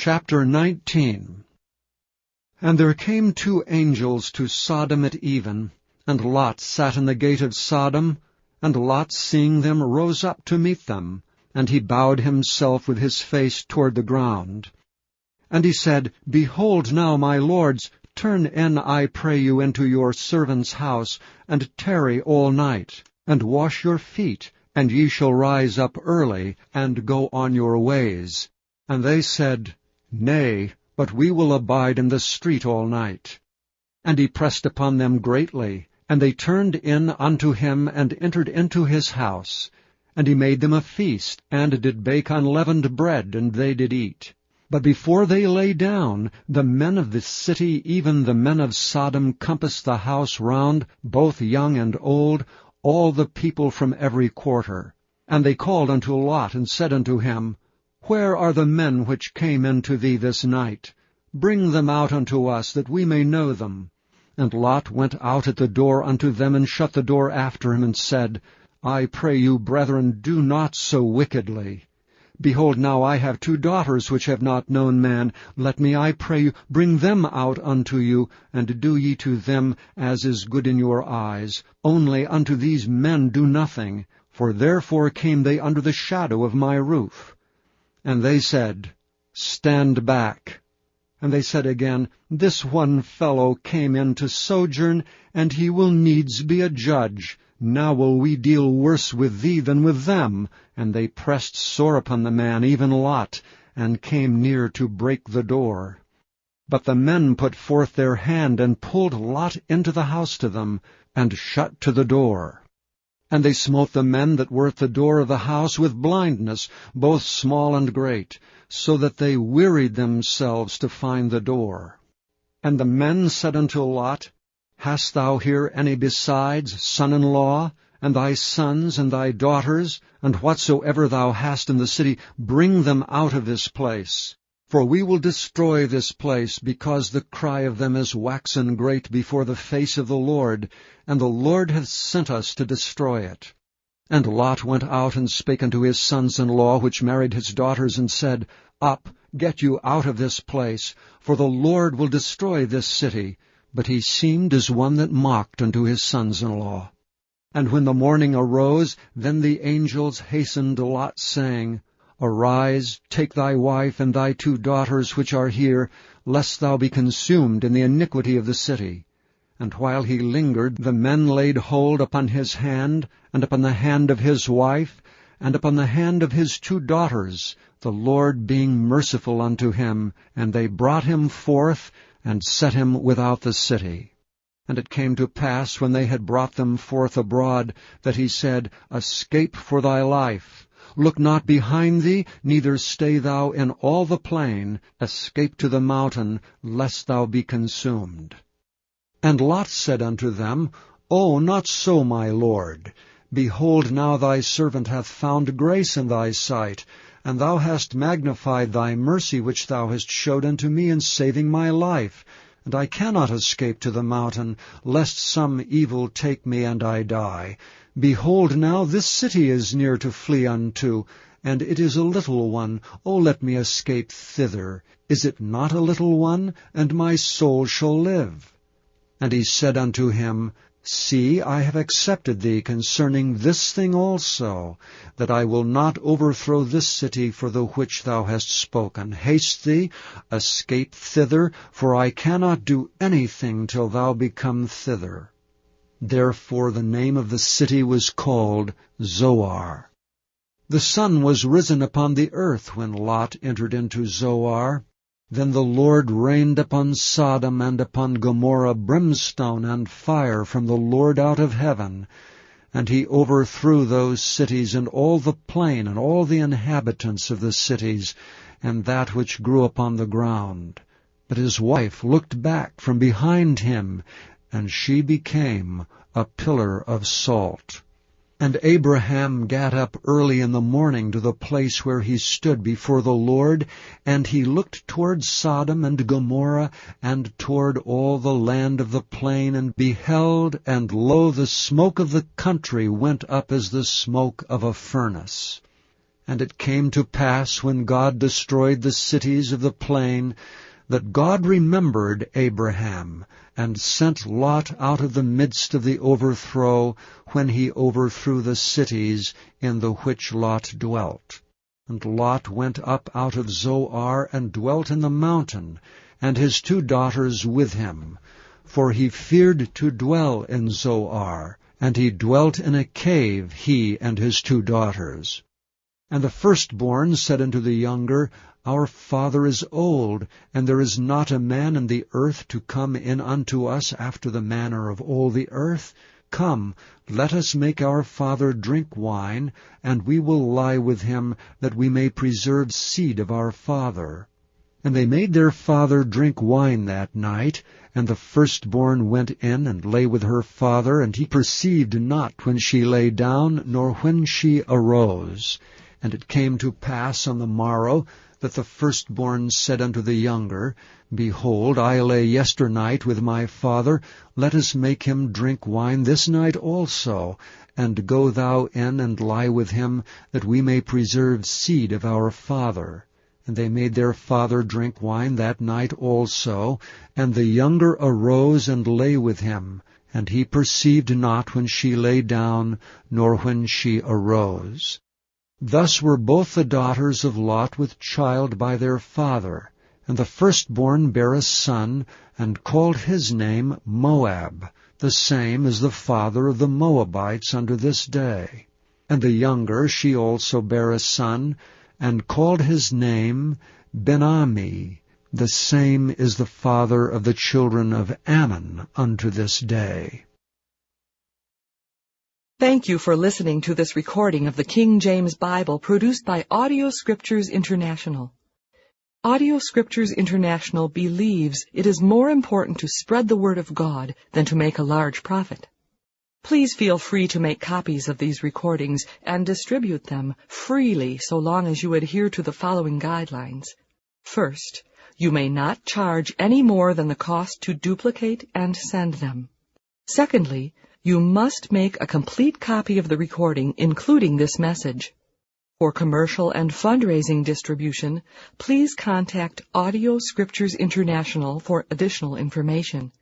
Chapter 19. And there came 2 angels to Sodom at even, and Lot sat in the gate of Sodom. And Lot, seeing them, rose up to meet them, and he bowed himself with his face toward the ground. And he said, Behold now, my lords, turn in, I pray you, into your servant's house, and tarry all night, and wash your feet, and ye shall rise up early, and go on your ways. And they said, Nay, but we will abide in the street all night. And he pressed upon them greatly, and they turned in unto him, and entered into his house. And he made them a feast, and did bake unleavened bread, and they did eat. But before they lay down, the men of the city, even the men of Sodom, compassed the house round, both young and old, all the people from every quarter. And they called unto Lot, and said unto him, Where are the men which came into thee this night? Bring them out unto us, that we may know them. And Lot went out at the door unto them, and shut the door after him, and said, I pray you, brethren, do not so wickedly. Behold, now I have 2 daughters which have not known man. Let me, I pray you, bring them out unto you, and do ye to them as is good in your eyes. Only unto these men do nothing, for therefore came they under the shadow of my roof. And they said, Stand back. And they said again, This one fellow came in to sojourn, and he will needs be a judge. Now will we deal worse with thee than with them. And they pressed sore upon the man, even Lot, and came near to break the door. But the men put forth their hand, and pulled Lot into the house to them, and shut to the door. And they smote the men that were at the door of the house with blindness, both small and great, so that they wearied themselves to find the door. And the men said unto Lot, Hast thou here any besides son-in-law, and thy sons and thy daughters, and whatsoever thou hast in the city, bring them out of this place? For we will destroy this place, because the cry of them is waxen great before the face of the Lord, and the Lord hath sent us to destroy it. And Lot went out and spake unto his sons-in-law, which married his daughters, and said, Up, get you out of this place, for the Lord will destroy this city. But he seemed as one that mocked unto his sons-in-law. And when the morning arose, then the angels hastened Lot, saying, Arise, take thy wife and thy 2 daughters which are here, lest thou be consumed in the iniquity of the city. And while he lingered, the men laid hold upon his hand, and upon the hand of his wife, and upon the hand of his 2 daughters, the Lord being merciful unto him, and they brought him forth, and set him without the city. And it came to pass, when they had brought them forth abroad, that he said, Escape for thy life. Look not behind thee, neither stay thou in all the plain. Escape to the mountain, lest thou be consumed. And Lot said unto them, O, not so, my lord. Behold, now thy servant hath found grace in thy sight, and thou hast magnified thy mercy which thou hast showed unto me in saving my life. And I cannot escape to the mountain, lest some evil take me and I die. Behold, now this city is near to flee unto, and it is a little one. O let me escape thither. Is it not a little one? And my soul shall live. And he said unto him, See, I have accepted thee concerning this thing also, that I will not overthrow this city for the which thou hast spoken. Haste thee, escape thither, for I cannot do anything till thou become thither. Therefore the name of the city was called Zoar. The sun was risen upon the earth when Lot entered into Zoar. Then the Lord rained upon Sodom and upon Gomorrah brimstone and fire from the Lord out of heaven. And he overthrew those cities, and all the plain, and all the inhabitants of the cities, and that which grew upon the ground. But his wife looked back from behind him, and she became a pillar of salt. And Abraham gat up early in the morning to the place where he stood before the Lord, and he looked toward Sodom and Gomorrah, and toward all the land of the plain, and beheld, and lo, the smoke of the country went up as the smoke of a furnace. And it came to pass, when God destroyed the cities of the plain, that God remembered Abraham, and sent Lot out of the midst of the overthrow, when he overthrew the cities in the which Lot dwelt. And Lot went up out of Zoar, and dwelt in the mountain, and his 2 daughters with him. For he feared to dwell in Zoar, and he dwelt in a cave, he and his 2 daughters. And the firstborn said unto the younger, Our father is old, and there is not a man in the earth to come in unto us after the manner of all the earth. Come, let us make our father drink wine, and we will lie with him, that we may preserve seed of our father. And they made their father drink wine that night, and the firstborn went in and lay with her father, and he perceived not when she lay down, nor when she arose. And it came to pass on the morrow, that the firstborn said unto the younger, Behold, I lay yesternight with my father, let us make him drink wine this night also, and go thou in and lie with him, that we may preserve seed of our father. And they made their father drink wine that night also, and the younger arose and lay with him, and he perceived not when she lay down, nor when she arose. Thus were both the daughters of Lot with child by their father. And the firstborn bare a son, and called his name Moab. The same is the father of the Moabites unto this day. And the younger she also bare a son, and called his name Ben-Ammi. The same is the father of the children of Ammon unto this day. Thank you for listening to this recording of the King James Bible produced by Audio Scriptures International. Audio Scriptures International believes it is more important to spread the Word of God than to make a large profit. Please feel free to make copies of these recordings and distribute them freely so long as you adhere to the following guidelines. First, you may not charge any more than the cost to duplicate and send them. Secondly, you must make a complete copy of the recording, including this message. For commercial and fundraising distribution, please contact Audio Scriptures International for additional information.